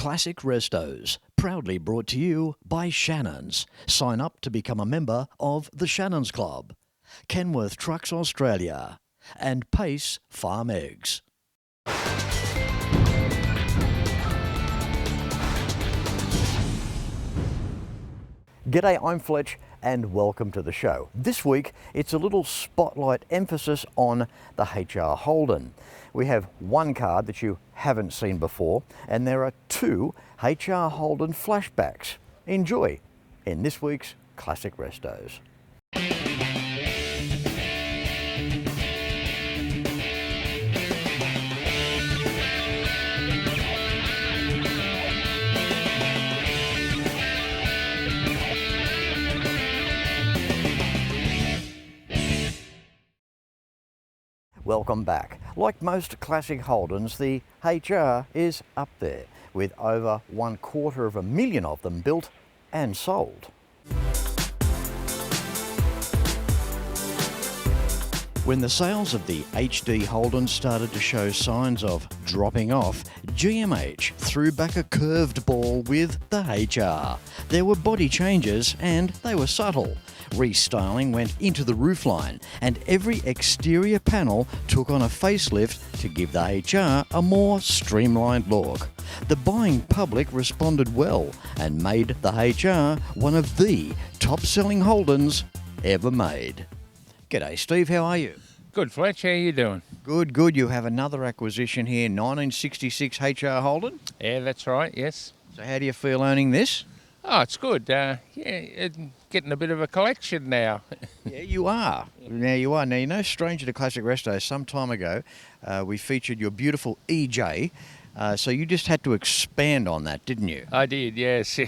Classic Restos, proudly brought to you by Shannons. Sign up to become a member of the Shannons Club. Kenworth Trucks Australia and Pace Farm Eggs. G'day, I'm Fletch and welcome to the show. This week it's a little spotlight emphasis on the HR Holden. We have one card that you haven't seen before and there are two HR Holden flashbacks. Enjoy in this week's Classic Restos. Welcome back. Like most classic Holdens, the HR is up there, with over 250,000 of them built and sold. When the sales of the HD Holden started to show signs of dropping off, GMH threw back a curved ball with the HR. There were body changes and they were subtle. Restyling went into the roofline and every exterior panel took on a facelift to give the HR a more streamlined look. The buying public responded well and made the HR one of the top-selling Holdens ever made. G'day Steve, how are you? Good, Fletch, how you doing? Good, good. You have another acquisition here, 1966 HR Holden. Yeah, that's right, yes. So how do you feel owning this? Oh, it's good. Getting a bit of a collection now. Yeah, you are. Now you are. Now, you're no stranger to Classic Restos. Some time ago, we featured your beautiful EJ. So you just had to expand on that, didn't you? I did, yes.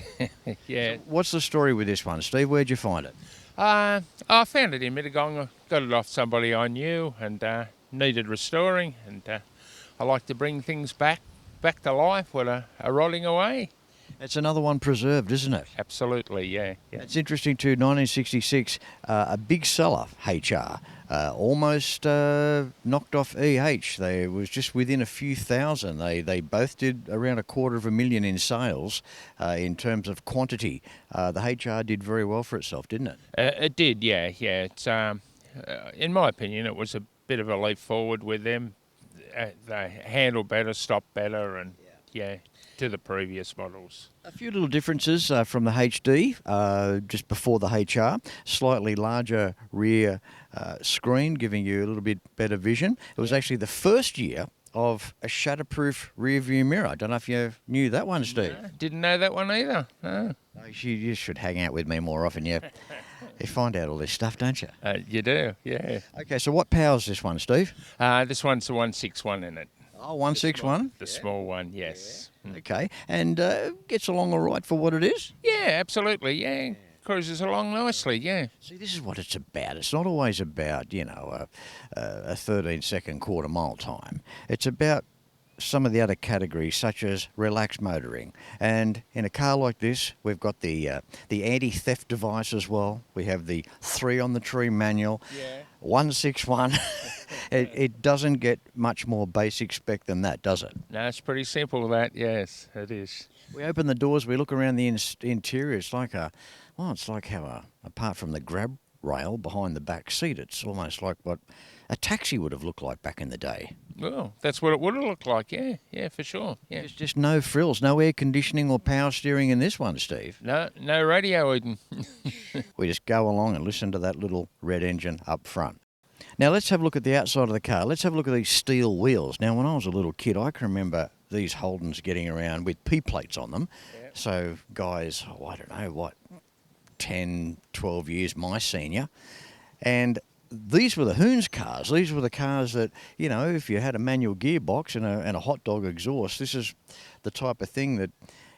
Yeah. So what's the story with this one, Steve? Where'd you find it? I found it in Mittagong. Got it off somebody I knew and needed restoring. And I like to bring things back to life when are rotting away. It's another one preserved, isn't it? Absolutely, yeah. It's interesting too, 1966, a big seller, HR, almost knocked off EH. It was just within a few thousand. They both did around 250,000 in sales in terms of quantity. The HR did very well for itself, didn't it? It did, yeah. It's in my opinion, it was a bit of a leap forward with them. They handle better, stop better, and yeah, to the previous models. A few little differences from the HD, just before the HR. Slightly larger rear screen, giving you a little bit better vision. It was actually the first year of a shatterproof rear view mirror. I don't know if you knew that one, Steve. No, didn't know that one either. No. You should hang out with me more often. You find out all this stuff, don't you? You do, yeah. Okay, so what powers this one, Steve? This one's the 161 in it. Oh, 161? The small one, yes. Yeah. Okay, and gets along all right for what it is? Yeah, absolutely, yeah. Cruises along nicely, yeah. See, this is what it's about. It's not always about, a 13-second quarter mile time. It's about some of the other categories, such as relaxed motoring. And in a car like this, we've got the anti-theft device as well. We have the 3-on-the-tree manual. Yeah. 161. It doesn't get much more basic spec than that, does it? No, it's pretty simple, that, yes, it is. We open the doors, we look around the interior. It's like how, apart from the grab rail behind the back seat, it's almost like what a taxi would have looked like back in the day. Well, that's what it would have looked like, yeah, for sure. Yeah. There's just no frills, no air conditioning or power steering in this one, Steve. No radio even. We just go along and listen to that little red engine up front. Now let's have a look at the outside of the car. Let's have a look at these steel wheels. Now when I was a little kid, I can remember these Holdens getting around with P-plates on them. Yep. So guys, I don't know, 10, 12 years my senior. And these were the Hoons cars. These were the cars that, if you had a manual gearbox and a hot dog exhaust, this is the type of thing that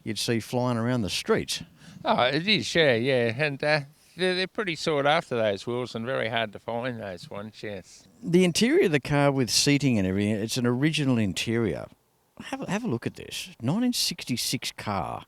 you'd see flying around the streets. Oh, it is, yeah. And they're pretty sought after, those wheels, and very hard to find, those ones, yes. The interior of the car with seating and everything, it's an original interior. Have a look at this. 1966 car.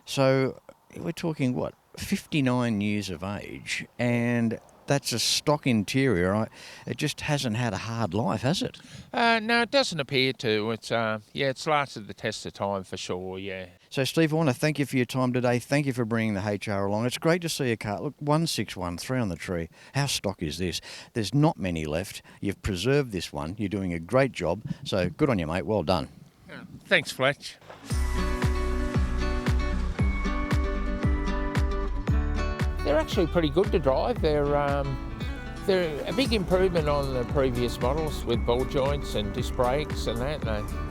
So we're talking, 59 years of age, and that's a stock interior. It just hasn't had a hard life, has it? No, it doesn't appear to. It's lasted the test of time for sure, yeah. So, Steve, I want to thank you for your time today. Thank you for bringing the HR along. It's great to see a car. Look, 1613 on the tree. How stock is this? There's not many left. You've preserved this one. You're doing a great job. So, good on you, mate. Well done. Thanks, Fletch. They're actually pretty good to drive. They're a big improvement on the previous models with ball joints and disc brakes and that.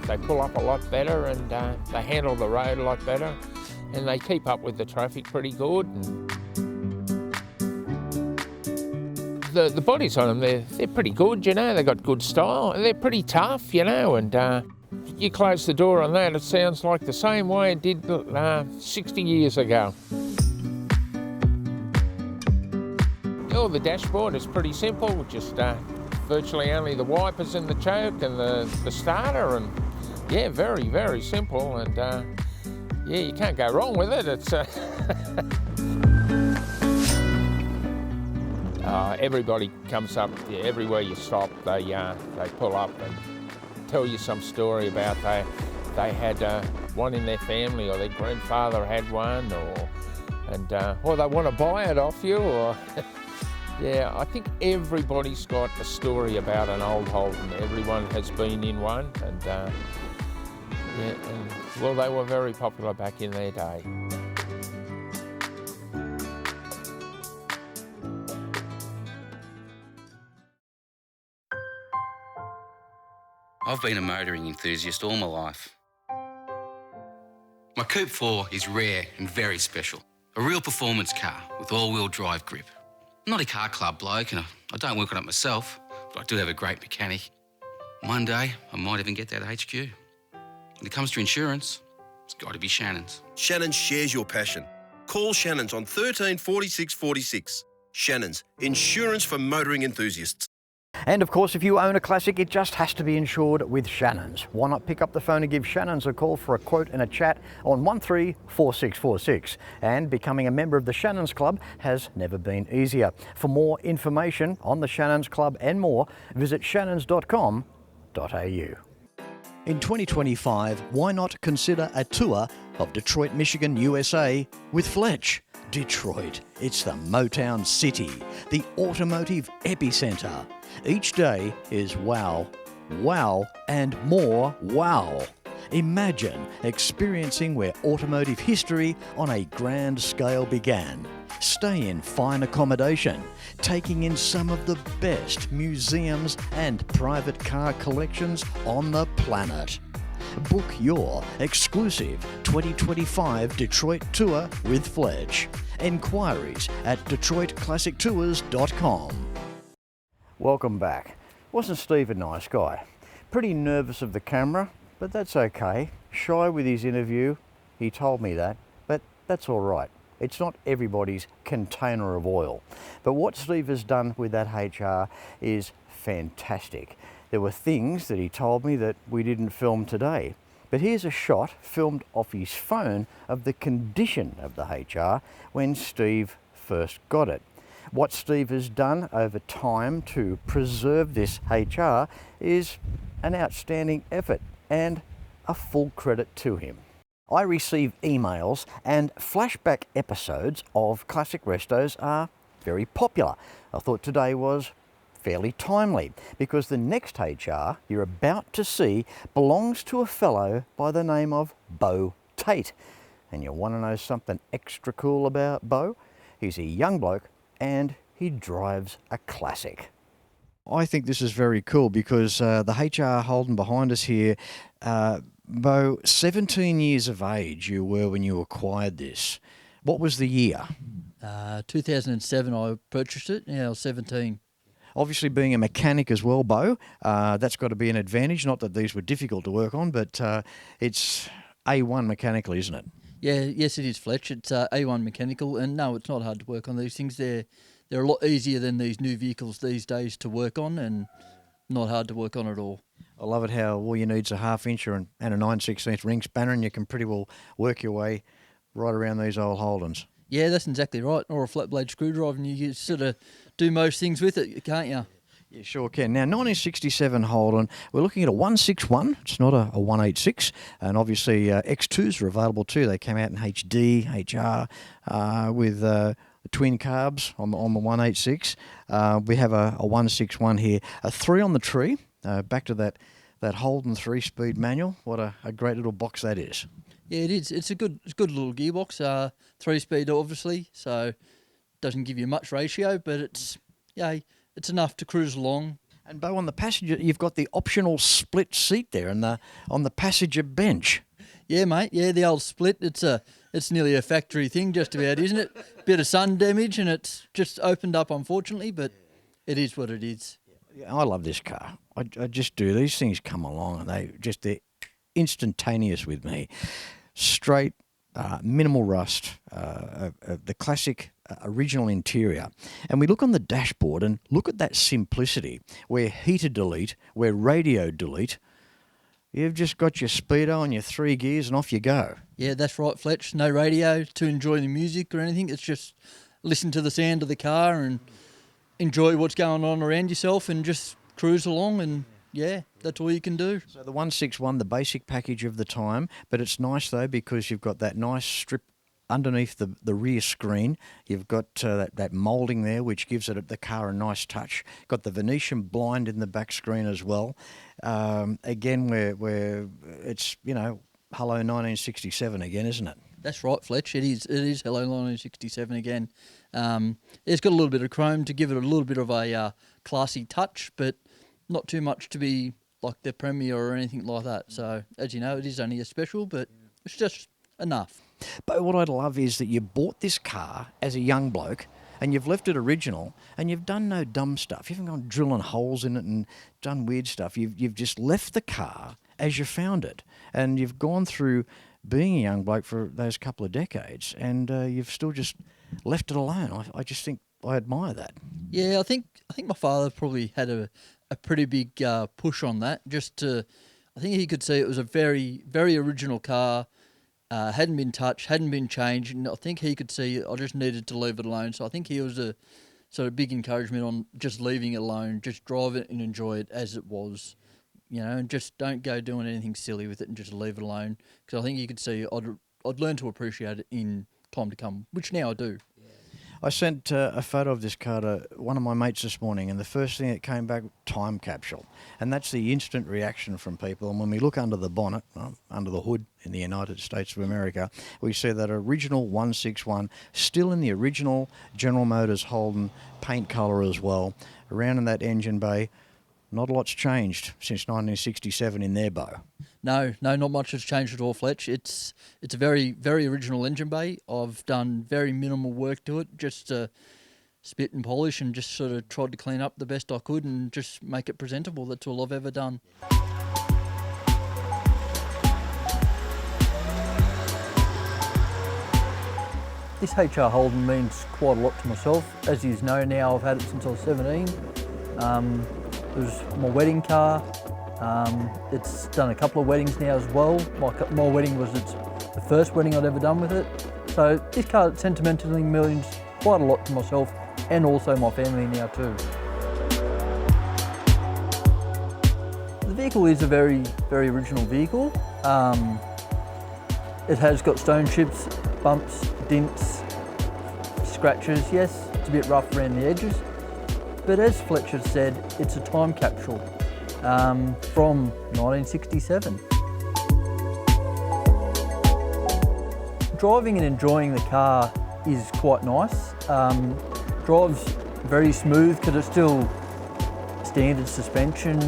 They pull up a lot better and they handle the road a lot better, and they keep up with the traffic pretty good. And the bodies on them, they're pretty good, you know. They've got good style. They're pretty tough, you know, and you close the door on that, it sounds like the same way it did 60 years ago. Oh, the dashboard is pretty simple, just virtually only the wipers and the choke and the starter, and yeah, very, very simple, and yeah, you can't go wrong with it. It's everybody comes up, everywhere you stop, they pull up and tell you some story about they had one in their family, or their grandfather had one, or they want to buy it off you, or yeah, I think everybody's got a story about an old Holden. Everyone has been in one, and well, they were very popular back in their day. I've been a motoring enthusiast all my life. My Coupe 4 is rare and very special. A real performance car with all-wheel drive grip. I'm not a car club bloke, and I don't work on it myself, but I do have a great mechanic. One day, I might even get that HQ. When it comes to insurance, it's got to be Shannons. Shannons shares your passion. Call Shannons on 13 46 46. Shannons, insurance for motoring enthusiasts. And of course, if you own a Classic, it just has to be insured with Shannons. Why not pick up the phone and give Shannons a call for a quote and a chat on 134646? And becoming a member of the Shannons Club has never been easier. For more information on the Shannons Club and more, visit shannons.com.au. In 2025, why not consider a tour of Detroit, Michigan, USA with Fletch? Detroit, it's the Motown City, the automotive epicenter. Each day is wow, wow, and more wow. Imagine experiencing where automotive history on a grand scale began. Stay in fine accommodation, taking in some of the best museums and private car collections on the planet. Book your exclusive 2025 Detroit tour with Fletch. Enquiries at DetroitClassicTours.com. Welcome back. Wasn't Steve a nice guy? Pretty nervous of the camera, but that's okay. Shy with his interview, he told me that, but that's all right. It's not everybody's container of oil. But what Steve has done with that HR is fantastic. There were things that he told me that we didn't film today. But here's a shot filmed off his phone of the condition of the HR when Steve first got it. What Steve has done over time to preserve this HR is an outstanding effort and a full credit to him. I receive emails, and flashback episodes of Classic Restos are very popular. I thought today was fairly timely because the next HR you're about to see belongs to a fellow by the name of Bo Tate. And you want to know something extra cool about Bo? He's a young bloke and he drives a Classic. I think this is very cool because the HR Holden behind us here, Bo, 17 years of age you were when you acquired this. What was the year? 2007 I purchased it. Yeah, I was 17. Obviously being a mechanic as well, Bo, that's got to be an advantage. Not that these were difficult to work on, but it's A1 mechanically, isn't it? Yeah, yes it is, Fletch. It's A1 mechanical, and no, it's not hard to work on these things. They're a lot easier than these new vehicles these days to work on, and not hard to work on at all. I love it how all you need is a half-inch and a 9/16 ring spanner, and you can pretty well work your way right around these old Holdens. Yeah, that's exactly right. Or a flat blade screwdriver, and you can sort of do most things with it, can't you? You sure can. Now, 1967 Holden, we're looking at a 161. It's not a 186. And obviously, X2s are available too. They came out in HD, HR, with the twin carbs on the 186. We have a 161 here. A 3 on the tree. Back to that Holden 3-speed manual. What a great little box that is. Yeah, it is. It's a good little gearbox. 3-speed, obviously, so doesn't give you much ratio, but it's enough to cruise along. And Bo, on the passenger, you've got the optional split seat there, and on the passenger bench. Yeah, mate. Yeah, the old split. It's nearly a factory thing, just about, isn't it? Bit of sun damage, and it's just opened up, unfortunately. But it is what it is. Yeah, I love this car. I just do. These things come along, and they're instantaneous with me. Straight, minimal rust, the classic original interior. And we look on the dashboard and look at that simplicity where heater delete, where radio delete. You've just got your speedo and your 3 gears and off you go. Yeah, that's right, Fletch. No radio to enjoy the music or anything. It's just listen to the sound of the car and enjoy what's going on around yourself and just cruise along, and yeah, that's all you can do. So the 161, the basic package of the time, but it's nice though because you've got that nice strip underneath the rear screen. You've got that moulding there, which gives the car a nice touch. Got the Venetian blind in the back screen as well. Again, where it's, hello 1967 again, isn't it? That's right, Fletch. It is hello 1967 again. It's got a little bit of chrome to give it a little bit of a classy touch, but not too much to be like the Premier or anything like that. So, as you know, it is only a special, but it's just enough. But what I'd love is that you bought this car as a young bloke and you've left it original and you've done no dumb stuff. You haven't gone drilling holes in it and done weird stuff. You've just left the car as you found it, and you've gone through being a young bloke for those couple of decades, and you've still just left it alone. I just think I admire that. Yeah, I think my father probably had a pretty big push on that. I think he could see it was a very, very original car. Hadn't been touched, hadn't been changed, and I think he could see I just needed to leave it alone. So I think he was a sort of big encouragement on just leaving it alone, just drive it and enjoy it as it was, and just don't go doing anything silly with it and just leave it alone. Because I think you could see I'd learn to appreciate it in time to come, which now I do. I sent a photo of this car to one of my mates this morning, and the first thing that came back, time capsule. And that's the instant reaction from people. And when we look under the bonnet, under the hood in the United States of America, we see that original 161, still in the original General Motors Holden paint colour as well. Around in that engine bay, not a lot's changed since 1967 in their bow. No, not much has changed at all, Fletch. It's a very, very original engine bay. I've done very minimal work to it, just spit and polish, and just sort of tried to clean up the best I could and just make it presentable. That's all I've ever done. This HR Holden means quite a lot to myself. As you know now, I've had it since I was 17. It was my wedding car. It's done a couple of weddings now as well. My wedding was the first wedding I'd ever done with it. So this car sentimentally means quite a lot to myself and also my family now too. The vehicle is a very, very original vehicle. It has got stone chips, bumps, dints, scratches. Yes, it's a bit rough around the edges. But as Fletcher said, it's a time capsule from 1967. Driving and enjoying the car is quite nice. Drives very smooth because it's still standard suspension.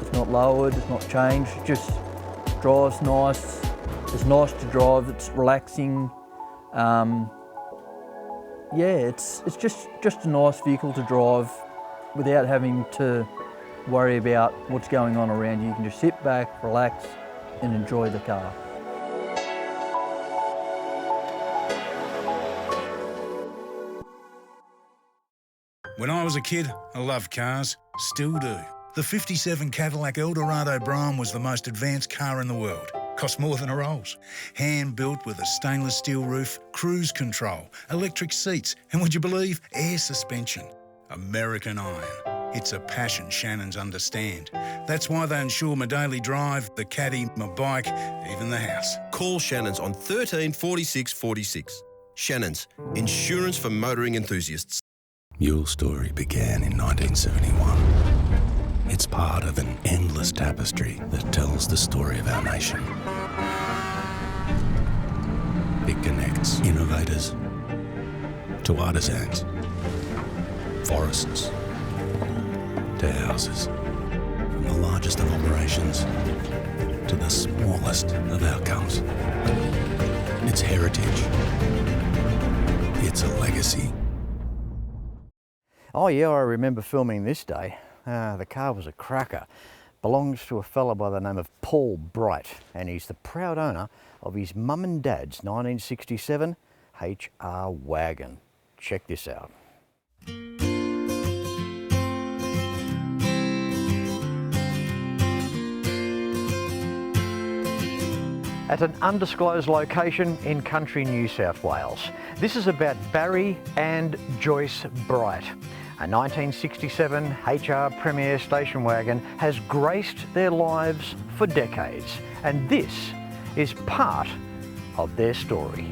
It's not lowered, it's not changed, it just drives nice. It's nice to drive, it's relaxing. It's just a nice vehicle to drive without having to worry about what's going on around you. You can just sit back, relax, and enjoy the car. When I was a kid, I loved cars, still do. The '57 Cadillac Eldorado Brougham was the most advanced car in the world. Cost more than a Rolls. Hand-built with a stainless steel roof, cruise control, electric seats, and would you believe, air suspension. American iron. It's a passion Shannons understand. That's why they insure my daily drive, the caddy, my bike, even the house. Call Shannons on 13 46 46. Shannons, insurance for motoring enthusiasts. Your story began in 1971. It's part of an endless tapestry that tells the story of our nation. It connects innovators to artisans, forests to houses, from the largest of operations to the smallest of outcomes. It's heritage. It's a legacy. Oh yeah, I remember filming this day. The car was a cracker. Belongs to a fella by the name of Paul Bright, and he's the proud owner of his mum and dad's 1967 HR wagon. Check this out. At an undisclosed location in country New South Wales. This is about Barry and Joyce Bright. A 1967 HR Premier station wagon has graced their lives for decades, and this is part of their story.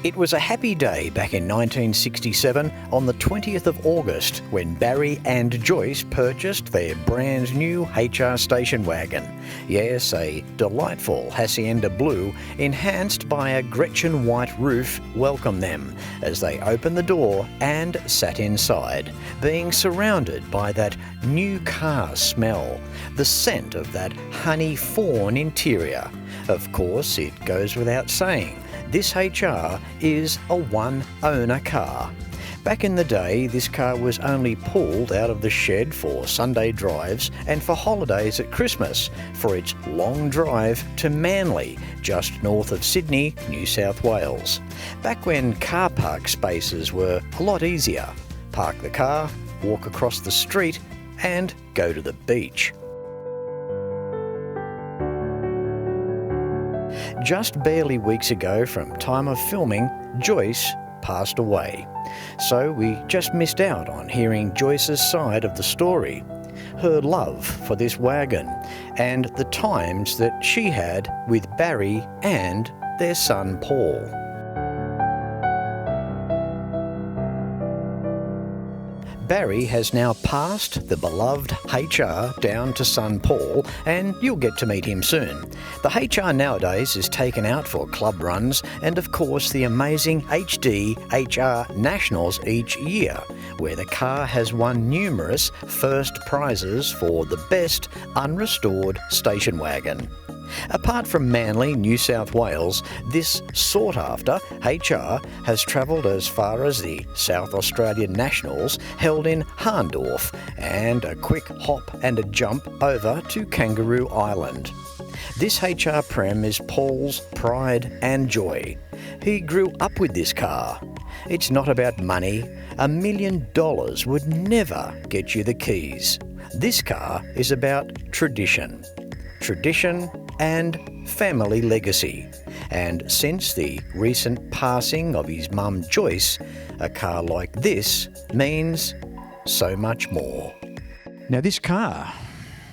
It was a happy day back in 1967 on the 20th of August when Barry and Joyce purchased their brand new HR station wagon. Yes, a delightful Hacienda blue enhanced by a Gretchen white roof welcomed them as they opened the door and sat inside, being surrounded by that new car smell, the scent of that honey fawn interior. Of course, it goes without saying, this HR is a one-owner car. Back in the day, this car was only pulled out of the shed for Sunday drives and for holidays at Christmas for its long drive to Manly, just north of Sydney, New South Wales. Back when car park spaces were a lot easier. Park the car, walk across the street and go to the beach. Just barely weeks ago from time of filming, Joyce passed away. So we just missed out on hearing Joyce's side of the story, her love for this wagon, and the times that she had with Barry and their son Paul. Barry has now passed the beloved HR down to son Paul, and you'll get to meet him soon. The HR nowadays is taken out for club runs and of course the amazing HD HR Nationals each year, where the car has won numerous first prizes for the best unrestored station wagon. Apart from Manly, New South Wales, this sought-after HR has travelled as far as the South Australian Nationals held in Harndorf and a quick hop and a jump over to Kangaroo Island. This HR Prem is Paul's pride and joy. He grew up with this car. It's not about money. $1 million would never get you the keys. This car is about tradition. Tradition and family legacy. And since the recent passing of his mum Joyce, a car like this means so much more. Now this car,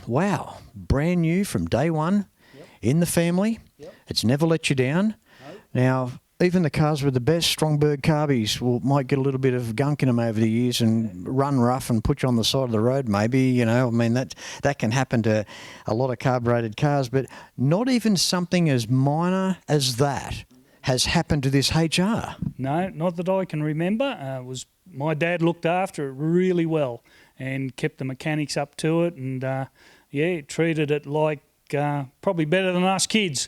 wow, brand new from day one, in the family. It's never let you down. Now, even the cars with the best Strongberg carbies might get a little bit of gunk in them over the years and run rough and put you on the side of the road maybe, you know. I mean, that can happen to a lot of carbureted cars, but not even something as minor as that has happened to this HR. No, not that I can remember. It was my dad looked after it really well and kept the mechanics up to it and, treated it like probably better than us kids.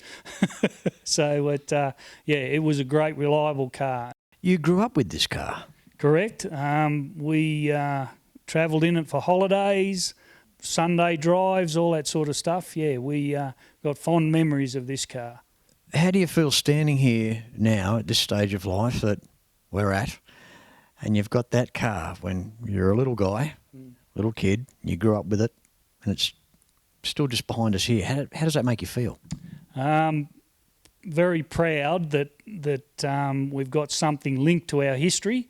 So it was a great, reliable car. You grew up with this car? Correct. We travelled in it for holidays, Sunday drives, all that sort of stuff. Yeah, we got fond memories of this car. How do you feel standing here now at this stage of life that we're at, and you've got that car when you're a little guy, little kid, you grew up with it, and it's still just behind us here. How does that make you feel? Very proud that we've got something linked to our history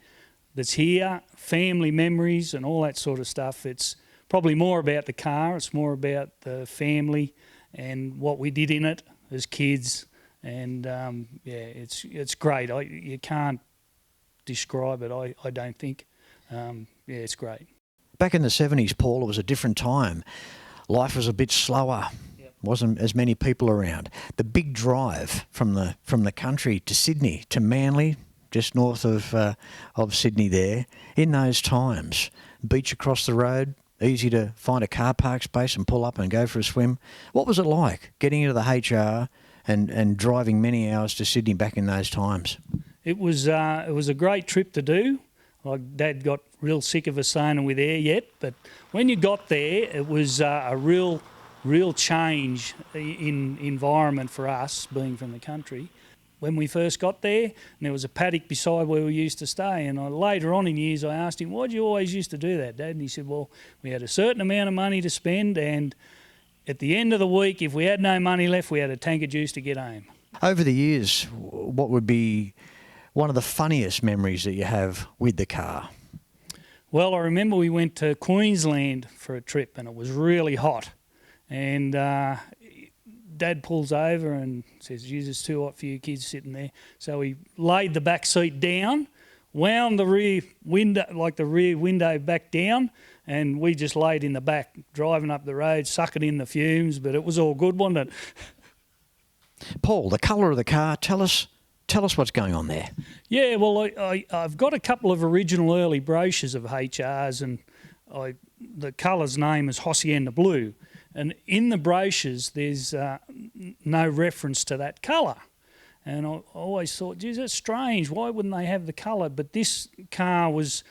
that's here, family memories and all that sort of stuff. It's probably more about the car. It's more about the family and what we did in it as kids. And it's great. You can't describe it, I don't think. It's great. Back in the 70s, Paul, it was a different time. Life was a bit slower. Wasn't as many people around. The big drive from the country to Sydney, to Manly, just north of Sydney there, in those times, beach across the road, easy to find a car park space and pull up and go for a swim. What was it like getting into the HR and driving many hours to Sydney back in those times? It was a great trip to do. Like Dad got real sick of us saying we're there yet, but when you got there, it was a real change in environment for us, being from the country. When we first got there, and there was a paddock beside where we used to stay, and later on in years I asked him, why do you always used to do that, Dad? And he said, well, we had a certain amount of money to spend, and at the end of the week, if we had no money left, we had a tank of juice to get home. Over the years, what would be one of the funniest memories that you have with the car? Well, I remember we went to Queensland for a trip, and it was really hot. And Dad pulls over and says, geez, it's too hot for you kids sitting there. So he laid the back seat down, wound the rear window back down, and we just laid in the back, driving up the road, sucking in the fumes, but it was all good, wasn't it? Paul, the colour of the car, tell us what's going on there. Yeah, well, I've got a couple of original early brochures of HRs, and the colour's name is Hacienda Blue. And in the brochures, there's no reference to that colour. And I always thought, geez, that's strange. Why wouldn't they have the colour? But this car was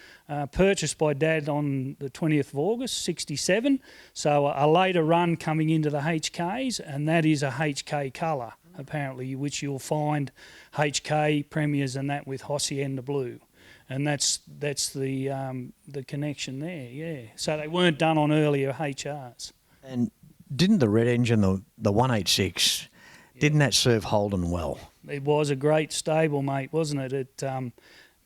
purchased by Dad on the 20th of August, 67. So a later run coming into the HKs, and that is a HK colour, apparently, which you'll find HK Premiers and that with Hacienda Blue. And that's the connection there, yeah. So they weren't done on earlier HRs. And didn't the red engine, the 186, didn't that serve Holden well? It was a great stable, mate, wasn't it? It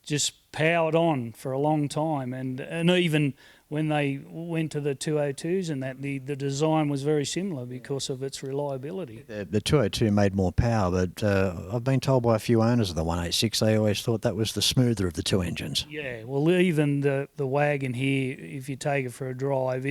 just powered on for a long time. And even when they went to the 202s and that, the design was very similar because of its reliability. The 202 made more power, but I've been told by a few owners of the 186, they always thought that was the smoother of the two engines. Yeah, well, even the wagon here, if you take it for a drive,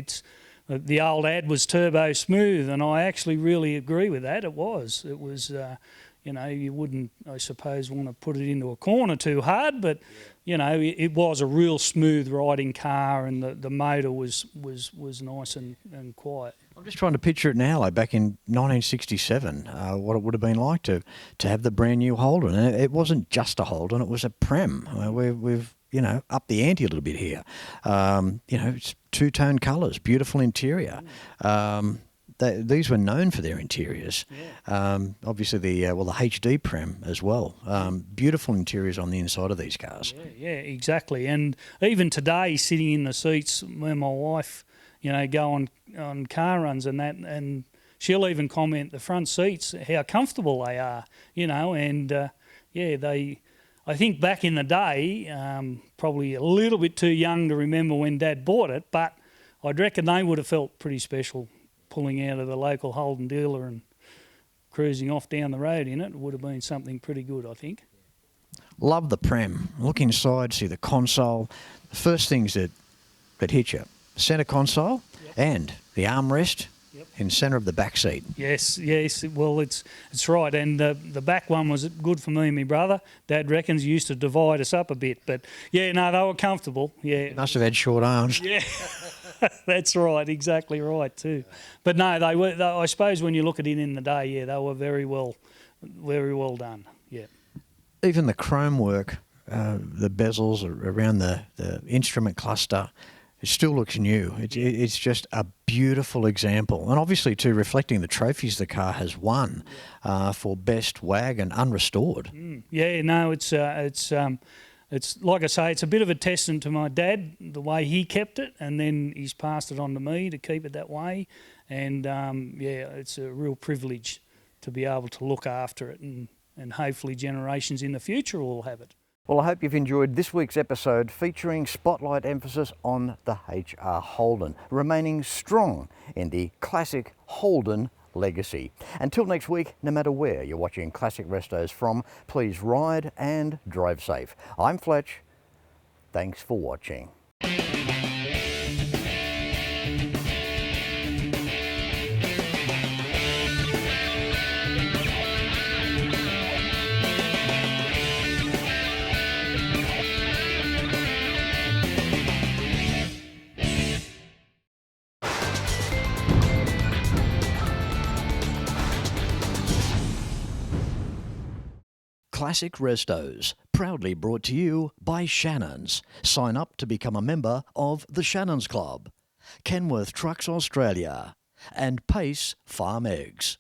the old ad was turbo smooth, and I actually really agree with that. It was, you wouldn't, I suppose, want to put it into a corner too hard, but, it was a real smooth riding car, and the motor was nice and quiet. I'm just trying to picture it now, like back in 1967, what it would have been like to have the brand new Holden. And it wasn't just a Holden, it was a Prem. We've up the ante a little bit here. It's two-tone colours, beautiful interior. These were known for their interiors. Yeah. Obviously, the HD Prem as well. Beautiful interiors on the inside of these cars. Yeah, exactly. And even today, sitting in the seats where my wife, go on car runs and that, and she'll even comment the front seats, how comfortable they are, and I think back in the day, probably a little bit too young to remember when Dad bought it, but I'd reckon they would have felt pretty special pulling out of the local Holden dealer and cruising off down the road in it. It would have been something pretty good, I think. Love the Prem. Look inside, see the console. The first things that hit you, the centre console and the armrest. In centre of the back seat. Yes. Well, it's right. And the back one was good for me and my brother. Dad reckons he used to divide us up a bit. But, they were comfortable. Yeah. Must have had short arms. Yeah, that's right. Exactly right too. But no, they were. I suppose when you look at it in the day, they were very well done. Yeah. Even the chrome work, the bezels around the instrument cluster, it still looks new. It's just a beautiful example. And obviously, too, reflecting the trophies the car has won for best wagon unrestored. It's like I say, it's a bit of a testament to my dad, the way he kept it, and then he's passed it on to me to keep it that way. and it's a real privilege to be able to look after it, and hopefully generations in the future will have it. Well, I hope you've enjoyed this week's episode featuring spotlight emphasis on the HR Holden, remaining strong in the classic Holden legacy. Until next week, no matter where you're watching Classic Restos from, please ride and drive safe. I'm Fletch. Thanks for watching. Classic Restos, proudly brought to you by Shannons. Sign up to become a member of the Shannons Club. Kenworth Trucks Australia and Pace Farm Eggs.